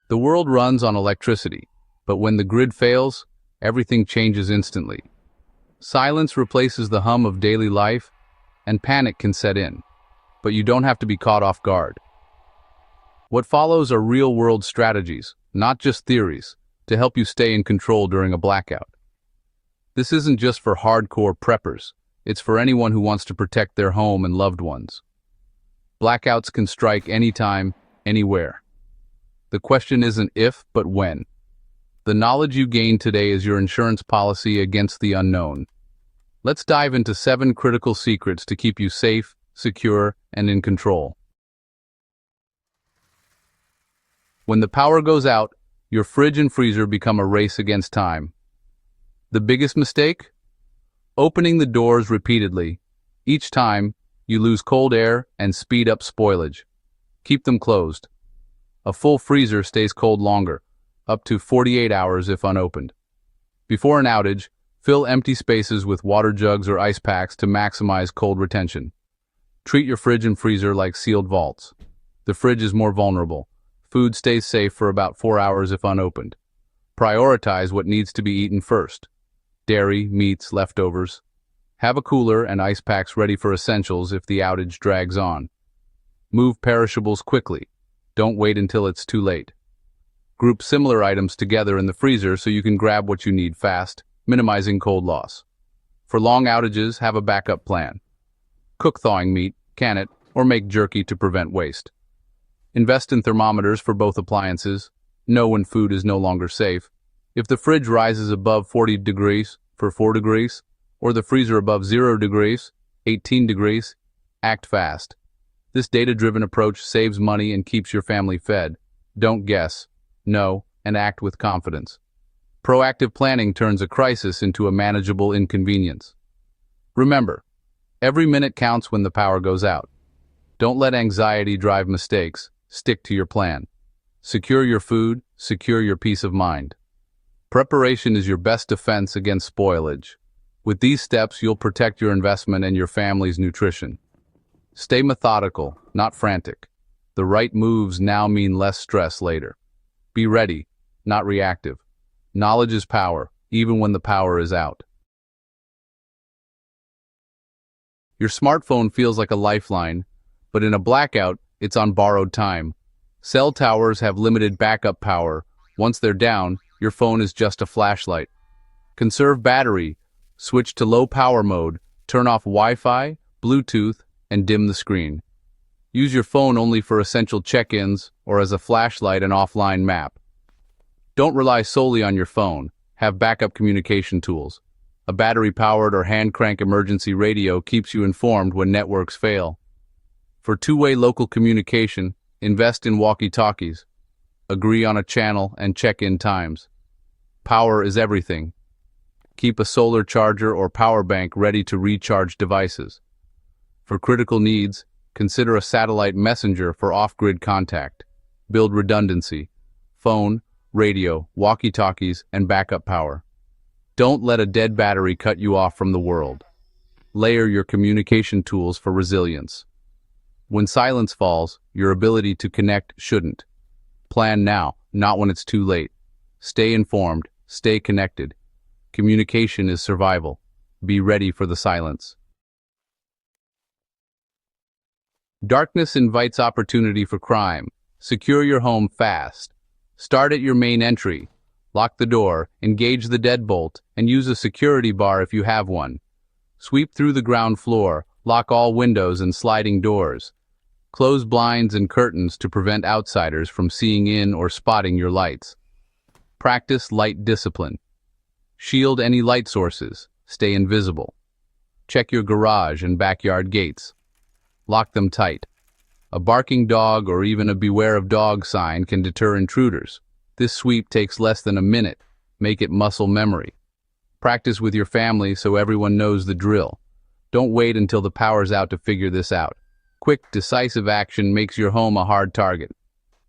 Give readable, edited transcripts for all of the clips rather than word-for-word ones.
The world runs on electricity, but when the grid fails, everything changes instantly. Silence replaces the hum of daily life, and panic can set in. But you don't have to be caught off guard. What follows are real-world strategies, not just theories, to help you stay in control during a blackout. This isn't just for hardcore preppers, it's for anyone who wants to protect their home and loved ones. Blackouts can strike anytime, anywhere. The question isn't if, but when. The knowledge you gain today is your insurance policy against the unknown. Let's dive into 7 critical secrets to keep you safe, secure, and in control. When the power goes out, your fridge and freezer become a race against time. The biggest mistake? Opening the doors repeatedly. Each time, you lose cold air and speed up spoilage. Keep them closed. A full freezer stays cold longer, up to 48 hours if unopened. Before an outage, fill empty spaces with water jugs or ice packs to maximize cold retention. Treat your fridge and freezer like sealed vaults. The fridge is more vulnerable. Food stays safe for about 4 hours if unopened. Prioritize what needs to be eaten first. Dairy, meats, leftovers. Have a cooler and ice packs ready for essentials if the outage drags on. Move perishables quickly. Don't wait until it's too late. Group similar items together in the freezer so you can grab what you need fast, minimizing cold loss. For long outages, have a backup plan. Cook thawing meat, can it, or make jerky to prevent waste. Invest in thermometers for both appliances. Know when food is no longer safe. If the fridge rises above 40 degrees for 4 degrees, or the freezer above 0 degrees, 18 degrees, act fast. This data-driven approach saves money and keeps your family fed. Don't guess. Know, and act with confidence. Proactive planning turns a crisis into a manageable inconvenience. Remember, every minute counts when the power goes out. Don't let anxiety drive mistakes. Stick to your plan. Secure your food, secure your peace of mind. Preparation is your best defense against spoilage. With these steps, you'll protect your investment and your family's nutrition. Stay methodical, not frantic. The right moves now mean less stress later. Be ready, not reactive. Knowledge is power, even when the power is out. Your smartphone feels like a lifeline, but in a blackout, it's on borrowed time. Cell towers have limited backup power. Once they're down, your phone is just a flashlight. Conserve battery, switch to low power mode, turn off Wi-Fi, Bluetooth, and dim the screen. Use your phone only for essential check-ins or as a flashlight and offline map. Don't rely solely on your phone. Have backup communication tools. A battery-powered or hand-crank emergency radio keeps you informed when networks fail. For two-way local communication, invest in walkie-talkies. Agree on a channel and check-in times. Power is everything. Keep a solar charger or power bank ready to recharge devices. For critical needs, consider a satellite messenger for off-grid contact. Build redundancy. Phone, radio, walkie-talkies, and backup power. Don't let a dead battery cut you off from the world. Layer your communication tools for resilience. When silence falls, your ability to connect shouldn't. Plan now, not when it's too late. Stay informed, stay connected. Communication is survival. Be ready for the silence. Darkness invites opportunity for crime. Secure your home fast. Start at your main entry. Lock the door, engage the deadbolt, and use a security bar if you have one. Sweep through the ground floor, lock all windows and sliding doors. Close blinds and curtains to prevent outsiders from seeing in or spotting your lights. Practice light discipline. Shield any light sources. Stay invisible. Check your garage and backyard gates. Lock them tight. A barking dog or even a beware of dog sign can deter intruders. This sweep takes less than a minute. Make it muscle memory. Practice with your family so everyone knows the drill. Don't wait until the power's out to figure this out. Quick, decisive action makes your home a hard target.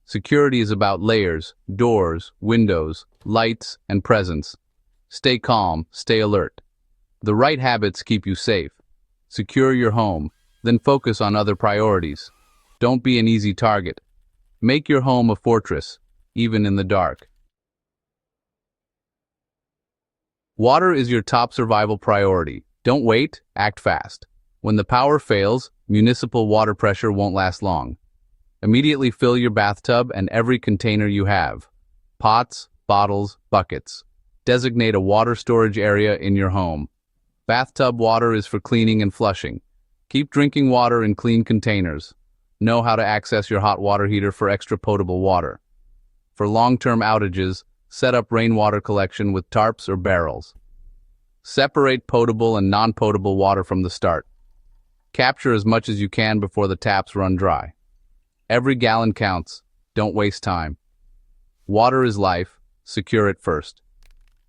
Security is about layers, doors, windows, lights, and presence. Stay calm, stay alert. The right habits keep you safe. Secure your home, then focus on other priorities. Don't be an easy target. Make your home a fortress. even in the dark. Water is your top survival priority. Don't wait, act fast. When the power fails, municipal water pressure won't last long. Immediately fill your bathtub and every container you have. Pots, bottles, buckets. Designate a water storage area in your home. Bathtub water is for cleaning and flushing. Keep drinking water in clean containers. Know how to access your hot water heater for extra potable water. For long-term outages, set up rainwater collection with tarps or barrels. Separate potable and non-potable water from the start. Capture as much as you can before the taps run dry. Every gallon counts. Don't waste time. Water is life. Secure it first.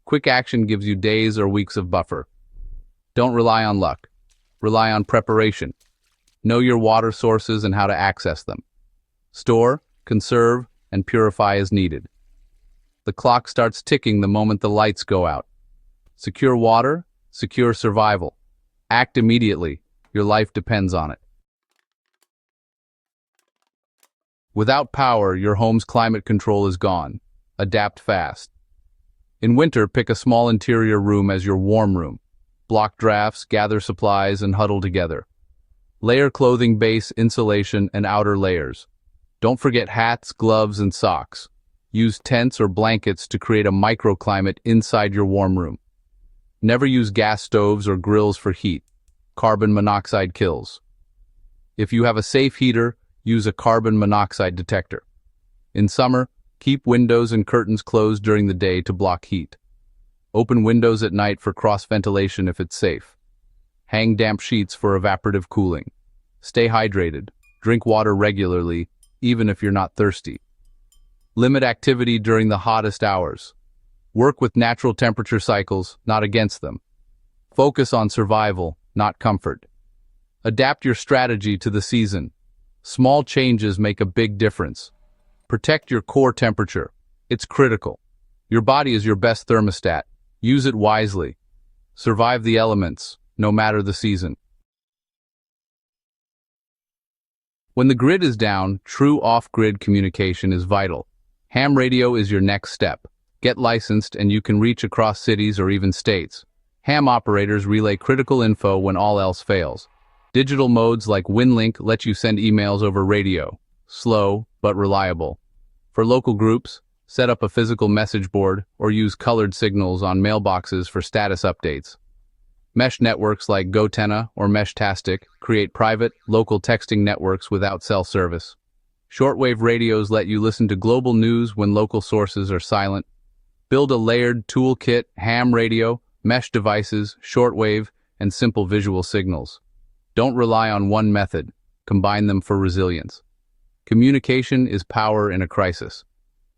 Quick action gives you days or weeks of buffer. Don't rely on luck. Rely on preparation. Know your water sources and how to access them. Store, conserve, and purify as needed. The clock starts ticking the moment the lights go out. Secure water, secure survival. Act immediately. Your life depends on it. Without power, your home's climate control is gone. Adapt fast. In winter, pick a small interior room as your warm room. Block drafts, gather supplies, and huddle together. Layer clothing base, insulation, and outer layers. Don't forget hats, gloves, and socks. Use tents or blankets to create a microclimate inside your warm room. Never use gas stoves or grills for heat. Carbon monoxide kills. If you have a safe heater, use a carbon monoxide detector. In summer, keep windows and curtains closed during the day to block heat. Open windows at night for cross-ventilation if it's safe. Hang damp sheets for evaporative cooling. Stay hydrated. Drink water regularly, even if you're not thirsty. Limit activity during the hottest hours. Work with natural temperature cycles, not against them. Focus on survival, not comfort. Adapt your strategy to the season. Small changes make a big difference. Protect your core temperature. It's critical. Your body is your best thermostat. Use it wisely. Survive the elements, no matter the season. When the grid is down, true off-grid communication is vital. Ham radio is your next step. Get licensed and you can reach across cities or even states. Ham operators relay critical info when all else fails. Digital modes like WinLink let you send emails over radio. Slow, but reliable. For local groups, set up a physical message board or use colored signals on mailboxes for status updates. Mesh networks like GoTenna or Meshtastic create private, local texting networks without cell service. Shortwave radios let you listen to global news when local sources are silent. Build a layered toolkit, ham radio, mesh devices, shortwave, and simple visual signals. Don't rely on one method. Combine them for resilience. Communication is power in a crisis.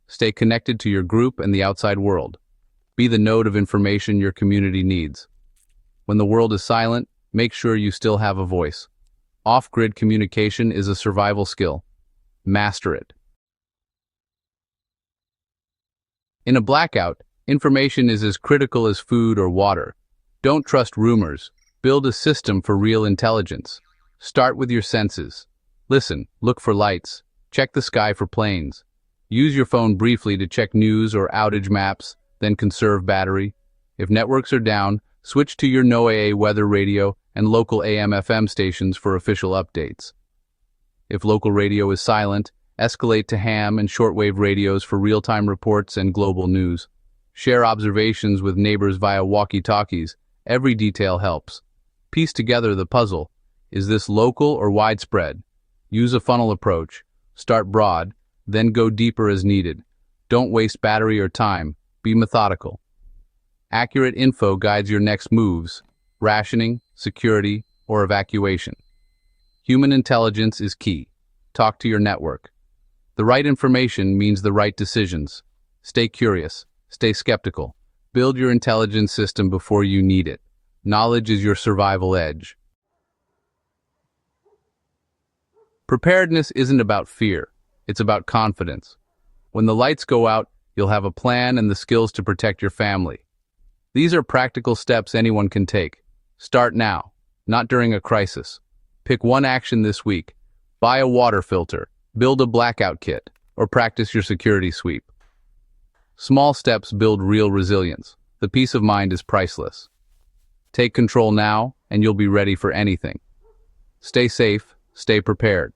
Stay connected to your group and the outside world. Be the node of information your community needs. When the world is silent, make sure you still have a voice. Off-grid communication is a survival skill. Master it. In a blackout, information is as critical as food or water. Don't trust rumors. Build a system for real intelligence. Start with your senses. Listen, look for lights. Check the sky for planes. Use your phone briefly to check news or outage maps, then conserve battery. If networks are down, switch to your NOAA weather radio and local AM/FM stations for official updates. If local radio is silent, escalate to ham and shortwave radios for real-time reports and global news. Share observations with neighbors via walkie-talkies. Every detail helps. Piece together the puzzle. Is this local or widespread? Use a funnel approach. Start broad, then go deeper as needed. Don't waste battery or time. Be methodical. Accurate info guides your next moves, rationing, security, or evacuation. Human intelligence is key. Talk to your network. The right information means the right decisions. Stay curious. Stay skeptical. Build your intelligence system before you need it. Knowledge is your survival edge. Preparedness isn't about fear. It's about confidence. When the lights go out, you'll have a plan and the skills to protect your family. These are practical steps anyone can take. Start now, not during a crisis. Pick one action this week. Buy a water filter, build a blackout kit, or practice your security sweep. Small steps build real resilience. The peace of mind is priceless. Take control now, and you'll be ready for anything. Stay safe, stay prepared.